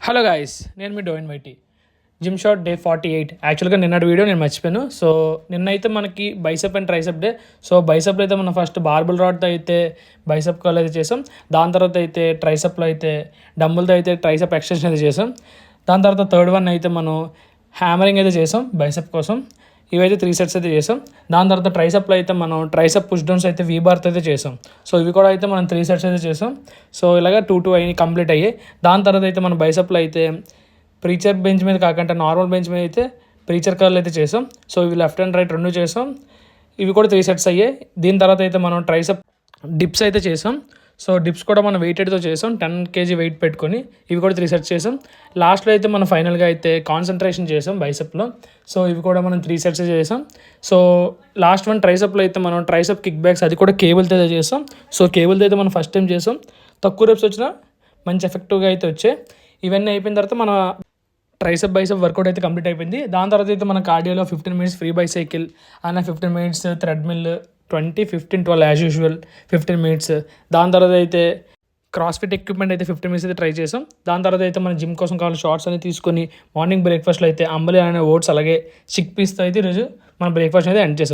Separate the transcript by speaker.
Speaker 1: Hello guys, నేను మీ డోయిన్ వైటీ. Gym shot day 48. యాక్చువల్గా నిన్నటి వీడియో నేను మర్చిపోయాను. సో నిన్నైతే మనకి bicep and tricep day. So బైసెప్లో అయితే మనం ఫస్ట్ బార్బుల్ రాడ్తో అయితే బైసెప్ కర్ల్ అయితే చేసాం. దాని తర్వాత అయితే ట్రైసెప్లో అయితే డంబుల్తో అయితే ట్రైసెప్ ఎక్స్టెన్షన్ అయితే చేసాం. దాని తర్వాత థర్డ్ వన్ అయితే మనం హ్యామరింగ్ అయితే చేసాం బైసెప్ కోసం. ఇవైతే 3 సెట్స్ అయితే చేసాం. దాని తర్వాత ట్రైసెప్లో అయితే మనం ట్రైసెప్ పుష్ డౌన్స్ అయితే వీ బార్తో అయితే చేసాం. సో ఇవి కూడా అయితే మనం 3 సెట్స్ అయితే చేసాం. సో ఇలాగ 2 అయ్యి కంప్లీట్ అయ్యాయి. దాని తర్వాత అయితే మన బైసెప్లో అయితే ప్రీచర్ బెంచ్ మీద కాకుండా నార్మల్ బెంచ్ మీద అయితే ప్రీచర్ కర్ల్ అయితే చేసాం. సో ఇవి లెఫ్ట్ అండ్ రైట్ రెండు చేసాం. ఇవి కూడా 3 సెట్స్ అయ్యాయి. దీని తర్వాత అయితే మనం ట్రైసెప్ డిప్స్ అయితే చేసాం. సో డిప్స్ కూడా మనం వెయిటెడ్తో చేసాం, 10 kg వెయిట్ పెట్టుకొని. ఇవి కూడా 3 సెట్స్ చేసాం. లాస్ట్లో అయితే మనం ఫైనల్గా అయితే కాన్సన్ట్రేషన్ చేసాం బైసెప్లో. సో ఇవి కూడా మనం 3 సెట్స్ చేసాం. సో లాస్ట్ వన్ ట్రైసెప్లో అయితే మనం ట్రైసెప్ కిక్ బ్యాక్స్ అది కూడా కేబుల్తో అయితే చేసాం. సో కేబుల్తో అయితే మనం ఫస్ట్ టైం చేసాం. తక్కువ రెప్స్ వచ్చినా మంచి ఎఫెక్టివ్గా అయితే వచ్చాయి. ఇవన్నీ అయిపోయిన తర్వాత మన ట్రైసెప్ బైసెప్ వర్కౌట్ అయితే కంప్లీట్ అయిపోయింది. దాని తర్వాత అయితే మన కార్డియోలో 15 minutes ఫ్రీ బైసైకిల్ అన్న 15 minutes treadmill 20, 15, 12 as usual 15 minutes. దాని తర్వాత అయితే క్రాస్ఫిట్ ఎక్విప్మెంట్ అయితే 15 minutes అయితే ట్రై చేసాం. దాని తర్వాత అయితే మన జిమ్ కోసం కావాల్సిన షార్ట్స్ అనేది తీసుకొని మార్నింగ్ బ్రేక్ఫాస్ట్లో అయితే అంబలి అనే ఓట్స్ అలాగే చిక్ పీస్తో అయితే ఈరోజు మన బ్రేక్ఫాస్ట్ అయితే ఎండ్ చేసాం.